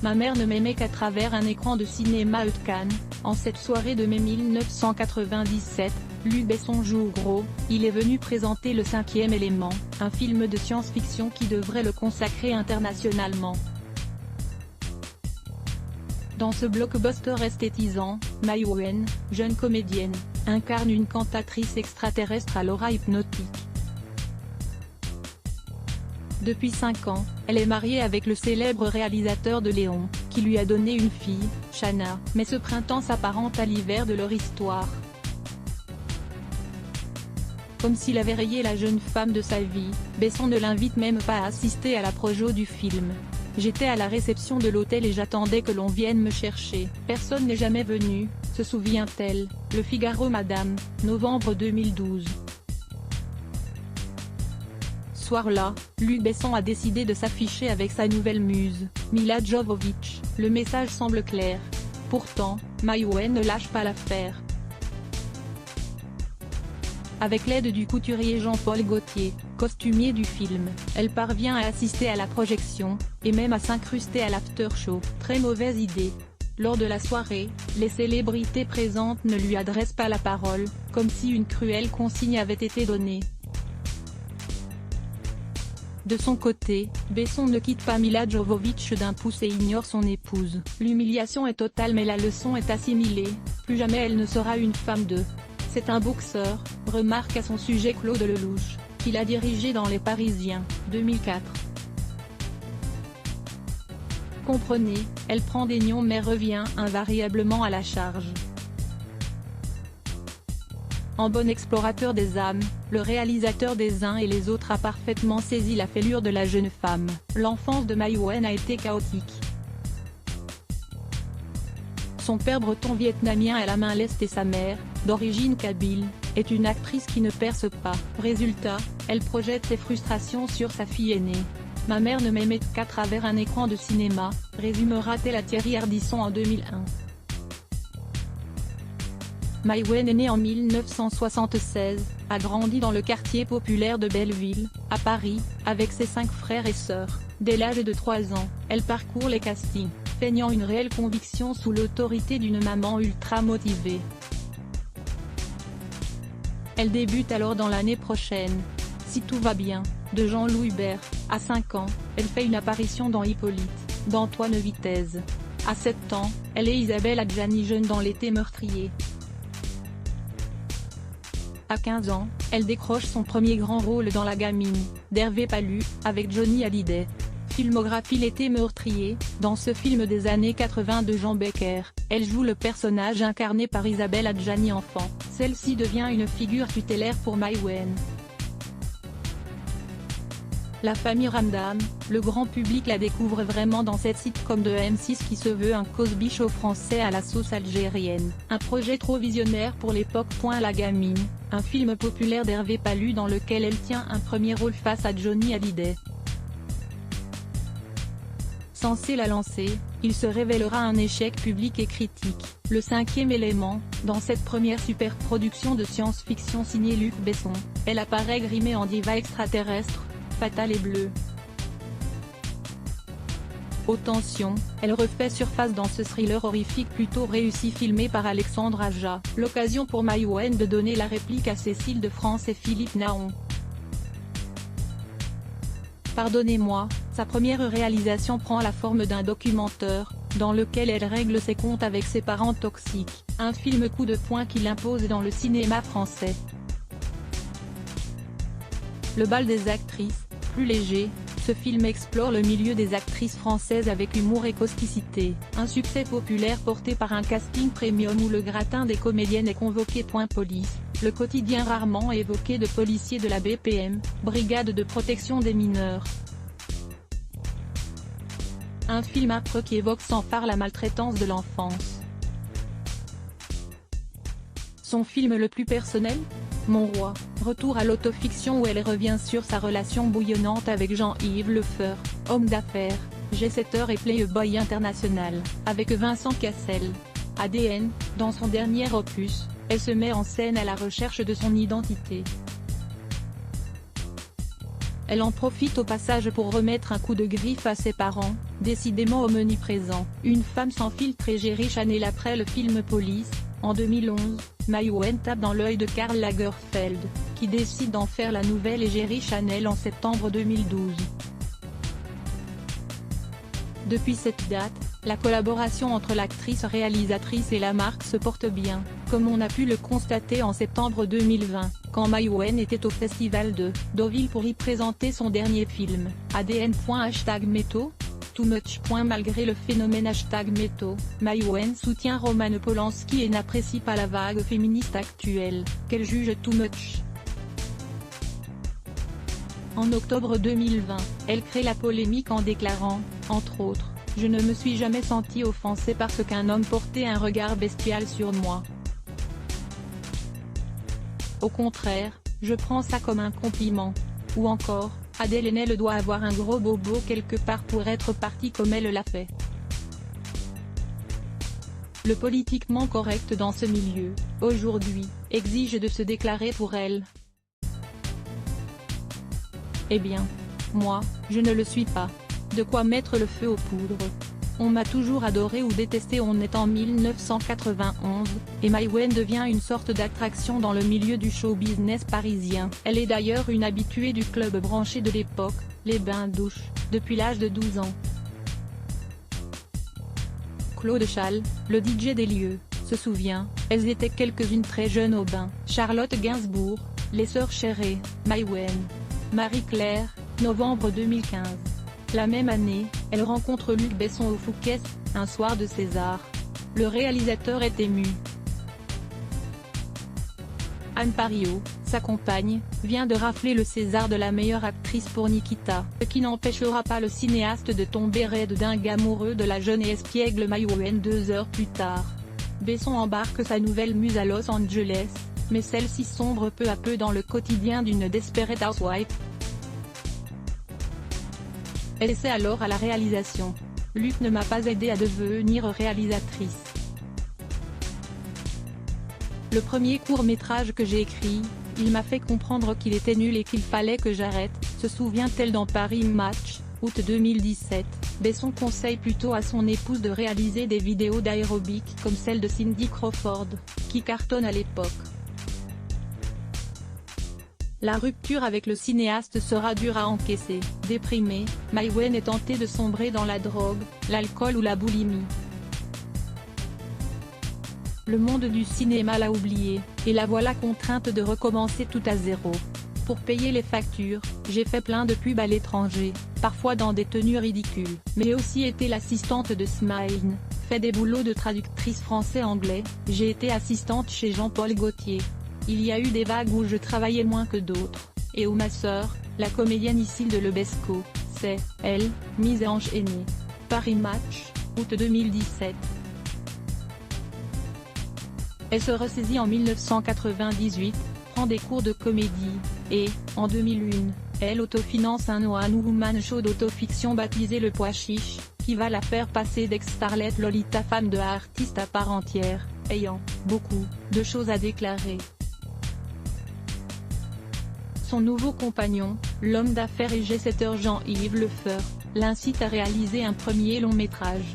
Ma mère ne m'aimait qu'à travers un écran de cinéma de Cannes. En cette soirée de mai 1997, Luc Besson joue gros, il est venu présenter Le Cinquième élément, un film de science-fiction qui devrait le consacrer internationalement. Dans ce blockbuster esthétisant, Mai Wen, jeune comédienne, incarne une cantatrice extraterrestre à l'aura hypnotique. Depuis 5 ans, elle est mariée avec le célèbre réalisateur de Léon, qui lui a donné une fille, Shanna, mais ce printemps s'apparente à l'hiver de leur histoire. Comme s'il avait rayé la jeune femme de sa vie, Besson ne l'invite même pas à assister à la projo du film. J'étais à la réception de l'hôtel et j'attendais que l'on vienne me chercher. Personne n'est jamais venu, se souvient-elle. Le Figaro Madame, novembre 2012. Soir-là, Luc Besson a décidé de s'afficher avec sa nouvelle muse, Milla Jovovich. Le message semble clair. Pourtant, Mai Wen ne lâche pas l'affaire. Avec l'aide du couturier Jean-Paul Gaultier, costumier du film, elle parvient à assister à la projection, et même à s'incruster à l'after-show. Très mauvaise idée. Lors de la soirée, les célébrités présentes ne lui adressent pas la parole, comme si une cruelle consigne avait été donnée. De son côté, Besson ne quitte pas Milla Jovovich d'un pouce et ignore son épouse. L'humiliation est totale mais la leçon est assimilée, plus jamais elle ne sera une femme de. C'est un boxeur, remarque à son sujet Claude Lelouch, qu'il a dirigé dans Les Parisiens, 2004. Comprenez, elle prend des nions mais revient invariablement à la charge. En bon explorateur des âmes, le réalisateur des uns et les autres a parfaitement saisi la fêlure de la jeune femme. L'enfance de Mai Wen a été chaotique. Son père breton vietnamien à la main leste et sa mère, d'origine kabyle, est une actrice qui ne perce pas. Résultat, elle projette ses frustrations sur sa fille aînée. Ma mère ne m'aimait qu'à travers un écran de cinéma, résumera-t-elle à Thierry Ardisson en 2001. Mai Wen est née en 1976, a grandi dans le quartier populaire de Belleville, à Paris, avec ses 5 frères et sœurs. Dès l'âge de 3 ans, elle parcourt les castings, feignant une réelle conviction sous l'autorité d'une maman ultra motivée. Elle débute alors dans L'année prochaine, Si tout va bien, de Jean-Louis Hubert. À 5 ans, elle fait une apparition dans Hippolyte, d'Antoine Vitez. À 7 ans, elle est Isabelle Adjani jeune dans L'été meurtrier. À 15 ans, elle décroche son premier grand rôle dans La gamine, d'Hervé Palu, avec Johnny Hallyday. Filmographie L'été meurtrier, dans ce film des années 80 de Jean Becker, elle joue le personnage incarné par Isabelle Adjani enfant. Celle-ci devient une figure tutélaire pour Mai Wen. La famille Ramdam, le grand public la découvre vraiment dans cette sitcom de M6 qui se veut un Cosby Show français à la sauce algérienne. Un projet trop visionnaire pour l'époque. La gamine, un film populaire d'Hervé Palu dans lequel elle tient un premier rôle face à Johnny Hallyday. Censé la lancer, il se révélera un échec public et critique. Le cinquième élément, dans cette première superproduction de science-fiction signée Luc Besson, elle apparaît grimée en diva extraterrestre, fatale et bleue. Aux tensions, elle refait surface dans ce thriller horrifique plutôt réussi filmé par Alexandre Aja. L'occasion pour Mai Wen de donner la réplique à Cécile de France et Philippe Naon. Pardonnez-moi, sa première réalisation prend la forme d'un documentaire, dans lequel elle règle ses comptes avec ses parents toxiques, un film coup de poing qu'il impose dans le cinéma français. Le bal des actrices, plus léger, ce film explore le milieu des actrices françaises avec humour et causticité, un succès populaire porté par un casting premium où le gratin des comédiennes est convoqué. Police, le quotidien rarement évoqué de policiers de la BPM, Brigade de protection des mineurs. Un film âpre qui évoque sans phare la maltraitance de l'enfance. Son film le plus personnel ? Mon roi, retour à l'autofiction où elle revient sur sa relation bouillonnante avec Jean-Yves Lefeur, homme d'affaires, jet-setter et playboy international, avec Vincent Cassel. ADN, dans son dernier opus, elle se met en scène à la recherche de son identité. Elle en profite au passage pour remettre un coup de griffe à ses parents, décidément omniprésents. Une femme sans filtre et Jerry Chanel après le film Police, en 2011, Mai Wen tape dans l'œil de Karl Lagerfeld, qui décide d'en faire la nouvelle égérie Chanel en septembre 2012. Depuis cette date, la collaboration entre l'actrice réalisatrice et la marque se porte bien, comme on a pu le constater en septembre 2020, quand Mai Wen était au festival de Deauville pour y présenter son dernier film, ADN.#Métaux. Too much. Malgré le phénomène #Métaux, Mai Wen soutient Roman Polanski et n'apprécie pas la vague féministe actuelle, qu'elle juge too much. En octobre 2020, elle crée la polémique en déclarant, entre autres, « Je ne me suis jamais sentie offensée parce qu'un homme portait un regard bestial sur moi. Au contraire, je prends ça comme un compliment. » Ou encore, « Adèle Haenel doit avoir un gros bobo quelque part pour être partie comme elle l'a fait. » Le politiquement correct dans ce milieu, aujourd'hui, exige de se déclarer pour elle. Eh bien, moi, je ne le suis pas. De quoi mettre le feu aux poudres. On m'a toujours adoré ou détesté. On est en 1991, et Mai Wen devient une sorte d'attraction dans le milieu du show business parisien. Elle est d'ailleurs une habituée du club branché de l'époque, les bains-douches, depuis l'âge de 12 ans. Claude Chal, le DJ des lieux, se souvient, elles étaient quelques-unes très jeunes au bain. Charlotte Gainsbourg, les sœurs Cherré, Mai Wen. Marie-Claire, novembre 2015. La même année, elle rencontre Luc Besson au Fouquet, un soir de César. Le réalisateur est ému. Anne Parillaud, sa compagne, vient de rafler le César de la meilleure actrice pour Nikita, ce qui n'empêchera pas le cinéaste de tomber raide dingue amoureux de la jeune et espiègle Mai Wen 2 heures plus tard. Besson embarque sa nouvelle muse à Los Angeles, mais celle-ci sombre peu à peu dans le quotidien d'une desperate housewife. Elle essaie alors à la réalisation. Luc ne m'a pas aidé à devenir réalisatrice. Le premier court-métrage que j'ai écrit, il m'a fait comprendre qu'il était nul et qu'il fallait que j'arrête, se souvient-elle dans Paris Match, août 2017. Besson conseille plutôt à son épouse de réaliser des vidéos d'aérobic comme celle de Cindy Crawford, qui cartonne à l'époque. La rupture avec le cinéaste sera dure à encaisser. Déprimée, Mai Wen est tentée de sombrer dans la drogue, l'alcool ou la boulimie. Le monde du cinéma l'a oubliée, et la voilà contrainte de recommencer tout à zéro. Pour payer les factures, j'ai fait plein de pubs à l'étranger, parfois dans des tenues ridicules, mais aussi été l'assistante de Smile, fait des boulots de traductrice français-anglais, j'ai été assistante chez Jean-Paul Gaultier. Il y a eu des vagues où je travaillais moins que d'autres, et où ma sœur, la comédienne Isilde Lebesco, s'est, elle, mise à enchaîner. Paris Match, août 2017. Elle se ressaisit en 1998, prend des cours de comédie, et, en 2001, elle autofinance un one-woman show d'autofiction baptisé Le Pois Chiche, qui va la faire passer d'ex-starlet Lolita femme de artiste à part entière, ayant beaucoup de choses à déclarer. Son nouveau compagnon, l'homme d'affaires et jet-setteur Jean-Yves Lefeur, l'incite à réaliser un premier long-métrage.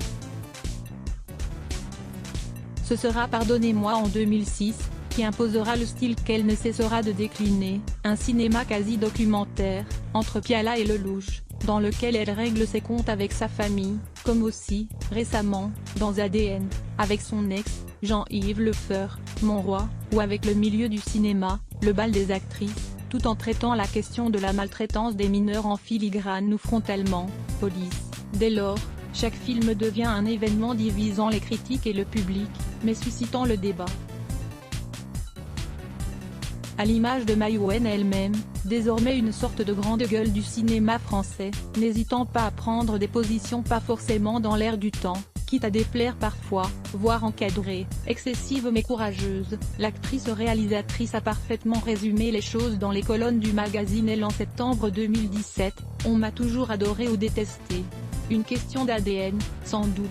Ce sera Pardonnez-moi en 2006, qui imposera le style qu'elle ne cessera de décliner, un cinéma quasi-documentaire, entre Piala et Lelouch, dans lequel elle règle ses comptes avec sa famille, comme aussi, récemment, dans ADN, avec son ex, Jean-Yves Lefeur, Mon Roi, ou avec le milieu du cinéma, le bal des actrices, tout en traitant la question de la maltraitance des mineurs en filigrane ou frontalement, Police. Dès lors, chaque film devient un événement divisant les critiques et le public, mais suscitant le débat. À l'image de Mai Wen elle-même, désormais une sorte de grande gueule du cinéma français, n'hésitant pas à prendre des positions pas forcément dans l'air du temps, quitte à déplaire parfois, voire encadrer, excessive mais courageuse, l'actrice réalisatrice a parfaitement résumé les choses dans les colonnes du magazine Elle en septembre 2017, On m'a toujours adoré ou détesté. Une question d'ADN, sans doute.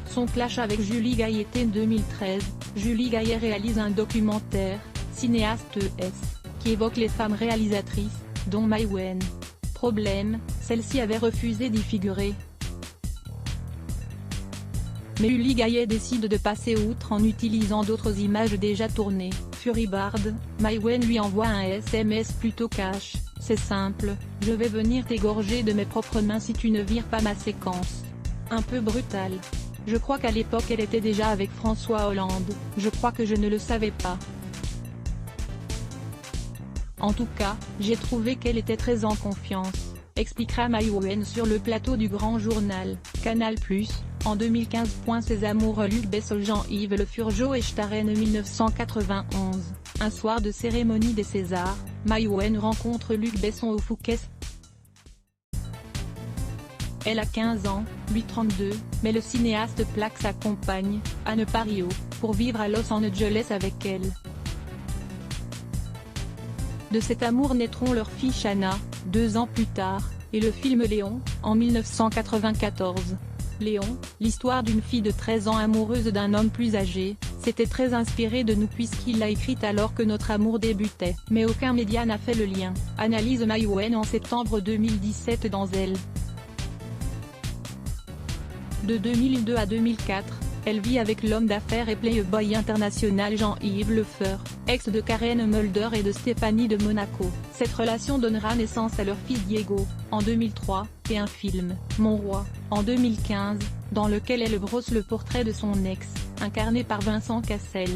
Son clash avec Julie Gaillet en 2013, Julie Gaillet réalise un documentaire, Cinéaste ES, qui évoque les femmes réalisatrices, dont Mai Wen. Problème, celle-ci avait refusé d'y figurer. Mais Uli Gaillet décide de passer outre en utilisant d'autres images déjà tournées. Furibarde, Mai Wen lui envoie un SMS plutôt cash: c'est simple, je vais venir t'égorger de mes propres mains si tu ne vires pas ma séquence. Un peu brutal. Je crois qu'à l'époque elle était déjà avec François Hollande, je crois que je ne le savais pas. En tout cas, j'ai trouvé qu'elle était très en confiance, expliquera Mai Wen sur le plateau du Grand Journal, Canal+, en 2015. Ses amoureux Luc Besson, Jean-Yves Le Fur, et Staren 1991. Un soir de cérémonie des Césars, Mai Wen rencontre Luc Besson au Fouquet. Elle a 15 ans, lui 32, mais le cinéaste plaque sa compagne, Anne Pario, pour vivre à Los Angeles avec elle. De cet amour naîtront leur fille Shanna, 2 ans plus tard, et le film Léon, en 1994. Léon, l'histoire d'une fille de 13 ans amoureuse d'un homme plus âgé, s'était très inspiré de nous puisqu'il l'a écrite alors que notre amour débutait. Mais aucun média n'a fait le lien, analyse Mai Wen en septembre 2017 dans Elle. De 2002 à 2004, elle vit avec l'homme d'affaires et playboy international Jean-Yves Le Fur, ex de Karen Mulder et de Stéphanie de Monaco. Cette relation donnera naissance à leur fils Diego, en 2003, et un film, Mon Roi, en 2015, dans lequel elle brosse le portrait de son ex, incarné par Vincent Cassel.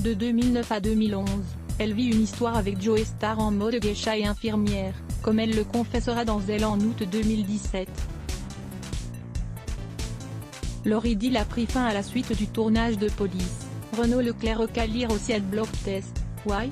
De 2009 à 2011, elle vit une histoire avec Joey Starr en mode geisha et infirmière, comme elle le confessera dans Elle en août 2017. Leur idylle a pris fin à la suite du tournage de Police. Renaud Leclerc qu'à lire aussi à Block Test. Why?